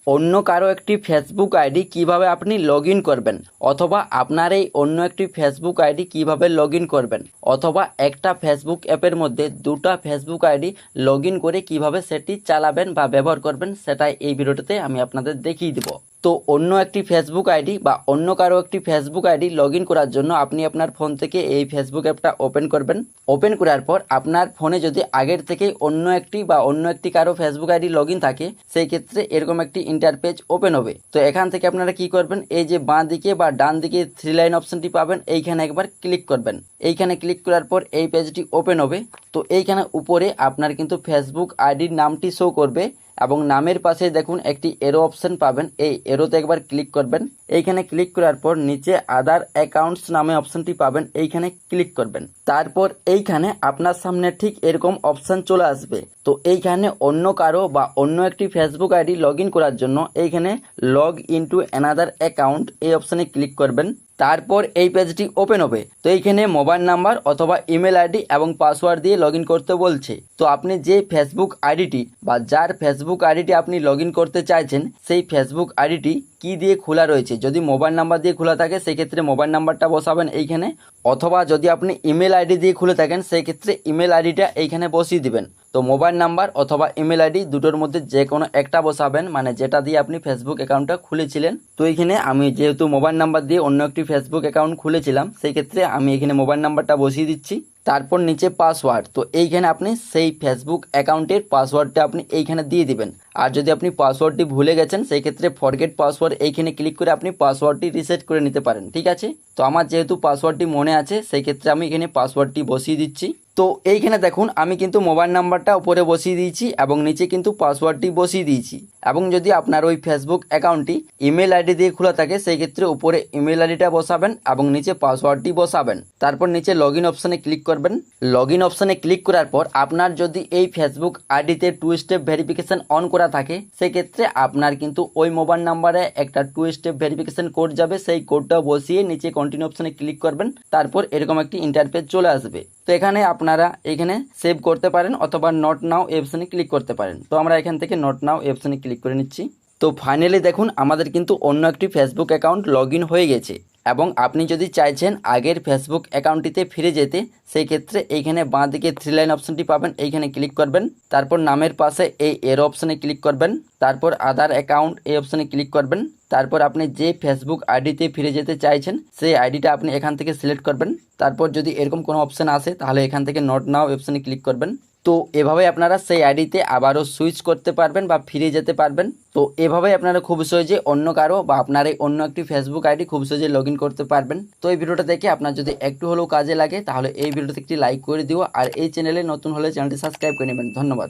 অন্য কারো একটি ফেসবুক আইডি কিভাবে আপনি লগ ইন করবেন, অথবা আপনার এই অন্য একটি ফেসবুক আইডি কিভাবে লগ ইন করবেন, অথবা একটা ফেসবুক অ্যাপের মধ্যে দুটো ফেসবুক আইডি লগ ইন করে কিভাবে সেটি চালাবেন বা ব্যবহার করবেন, সেটাই এই ভিডিওটিতে আমি আপনাদের দেখিয়ে দেব। তো অন্য একটি ফেসবুক আইডি বা অন্য কারো একটি ফেসবুক আইডি লগ ইন করার জন্য আপনি আপনার ফোন থেকে এই ফেসবুক অ্যাপটা ওপেন করবেন। ওপেন করার পর আপনার ফোনে যদি আগের থেকেই অন্য একটি কারো ফেসবুক আইডি লগ ইন থাকে, সেই ক্ষেত্রে এরকম একটি ইন্টারপেজ ওপেন হবে। তো এখান থেকে আপনারা কি করবেন, এই যে বাঁ দিকে বা ডান দিকে 3 লাইন অপশনটি পাবেন, এইখানে একবার ক্লিক করবেন। এইখানে ক্লিক করার পর এই পেজটি ওপেন হবে। তো এইখানে উপরে আপনার কিন্তু ফেসবুক আইডির নামটি শো করবে এবং নামের পাশে দেখুন একটি এরো অপশন পাবেন, এই এরোতে একবার ক্লিক করবেন। এইখানে ক্লিক করার পর নিচে আদার অ্যাকাউন্টস নামে অপশনটি পাবেন, এইখানে ক্লিক করবেন। তারপর এইখানে আপনার সামনে ঠিক এরকম অপশন চলে আসবে। তো এইখানে অন্য কারো বা অন্য একটি ফেসবুক আইডি লগ ইন করার জন্য এইখানে লগ ইনটু অ্যানাদার অ্যাকাউন্ট এই অপশনে ক্লিক করবেন। তারপর এই পেজটি ওপেন হবে। তো এইখানে মোবাইল নাম্বার অথবা ইমেল আইডি এবং পাসওয়ার্ড দিয়ে লগ ইন করতে বলছে। তো আপনি যে ফেসবুক আইডিটি বা যার ফেসবুক আইডিটি আপনি লগ ইন করতে চাইছেন, সেই ফেসবুক আইডিটি কি দিয়ে খোলা রয়েছে, যদি মোবাইল নাম্বার দিয়ে খোলা থাকে সেক্ষেত্রে মোবাইল নাম্বারটা বসাবেন এইখানে, অথবা যদি আপনি ইমেল আইডি দিয়ে খুলে থাকেন সেই ক্ষেত্রে ইমেল আইডিটা এইখানে বসিয়ে দিবেন। তো মোবাইল নাম্বার অথবা ইমেল আইডি দুটোর মধ্যে যে কোনো একটা বসাবেন, মানে যেটা দিয়ে আপনি ফেসবুক অ্যাকাউন্টটা খুলেছিলেন। তো এইখানে আমি যেহেতু মোবাইল নাম্বার দিয়ে অন্য একটি ফেসবুক অ্যাকাউন্ট খুলেছিলাম, সেই ক্ষেত্রে আমি এখানে মোবাইল নাম্বারটা বসিয়ে দিচ্ছি। তারপর নিচে পাসওয়ার্ড, তো এইখানে আপনি সেই ফেসবুক অ্যাকাউন্টের পাসওয়ার্ডটা আপনি এইখানে দিয়ে দিবেন। আর যদি আপনি পাসওয়ার্ডটি ভুলে গেছেন সেই ক্ষেত্রে ফরগেট পাসওয়ার্ড এইখানে ক্লিক করে আপনি পাসওয়ার্ডটি রিসেট করে নিতে পারেন, ঠিক আছে। তো আমার যেহেতু পাসওয়ার্ডটি মনে আছে সেই ক্ষেত্রে আমি এখানে পাসওয়ার্ডটি বসিয়ে দিচ্ছি। তো এইখানে দেখুন আমি কিন্তু মোবাইল নাম্বারটা উপরে বসিয়ে দিয়েছি এবং নিচে কিন্তু পাসওয়ার্ডটি বসিয়ে দিয়েছি। এবং যদি আপনার ওই ফেসবুক অ্যাকাউন্টটি ইমেল আইডি দিয়ে খোলা থাকে সেই ক্ষেত্রে উপরে ইমেল আইডিটা বসাবেন এবং নিচে পাসওয়ার্ডটি বসাবেন। তারপর নিচে লগ ইন অপশানে ক্লিক করবেন। লগ ইন অপশানে ক্লিক করার পর আপনার যদি এই ফেসবুক আইডিতে 2 স্টেপ ভেরিফিকেশন অন করা থাকে সেক্ষেত্রে আপনার কিন্তু ওই মোবাইল নাম্বারে একটা 2 স্টেপ ভেরিফিকেশন কোড যাবে, সেই কোডটা বসিয়ে নিচে কন্টিনিউ অপশানে ক্লিক করবেন। তারপর এরকম একটি ইন্টারপেজ চলে আসবে। তো এখানে আপনারা এখানে সেভ করতে পারেন অথবা নট নাও এই অপশানে ক্লিক করতে পারেন। তো আমরা এখান থেকে নট নাও এই অপশানে ক্লিক করে নিচ্ছি। তো ফাইনালি দেখুন আমাদের কিন্তু অন্য একটি ফেসবুক অ্যাকাউন্ট লগ ইন হয়ে গেছে। এবং আপনি যদি চাইছেন আগের ফেসবুক অ্যাকাউন্টটিতে ফিরে যেতে, সেই ক্ষেত্রে এইখানে বাঁ দিকে 3 লাইন অপশনটি পাবেন, এইখানে ক্লিক করবেন। তারপর নামের পাশে এই এরো অপশানে ক্লিক করবেন। তারপর আদার অ্যাকাউন্ট এই অপশানে ক্লিক করবেন। তারপর আপনি যে ফেসবুক আইডিতে ফিরে যেতে চাইছেন সেই আইডিটা আপনি এখান থেকে সিলেক্ট করবেন। তারপর যদি এরকম কোনো অপশান আসে তাহলে এখান থেকে নট নাও অপশানে ক্লিক করবেন। তো এভাবে আপনারা সেই আইডিতে আবারও সুইচ করতে পারবেন বা ফিরে যেতে পারবেন। তো এভাবে আপনারা খুব সহজে অন্য কারো বা আপনার এই অন্য একটি ফেসবুক আইডি খুব সহজে লগ ইন করতে পারবেন। তো এই ভিডিওটা দেখে আপনার যদি একটু হলেও কাজে লাগে তাহলে এই ভিডিওতে একটি লাইক করে দিও, আর এই চ্যানেলে নতুন হলে চ্যানেলটি সাবস্ক্রাইব করে নেবেন। ধন্যবাদ।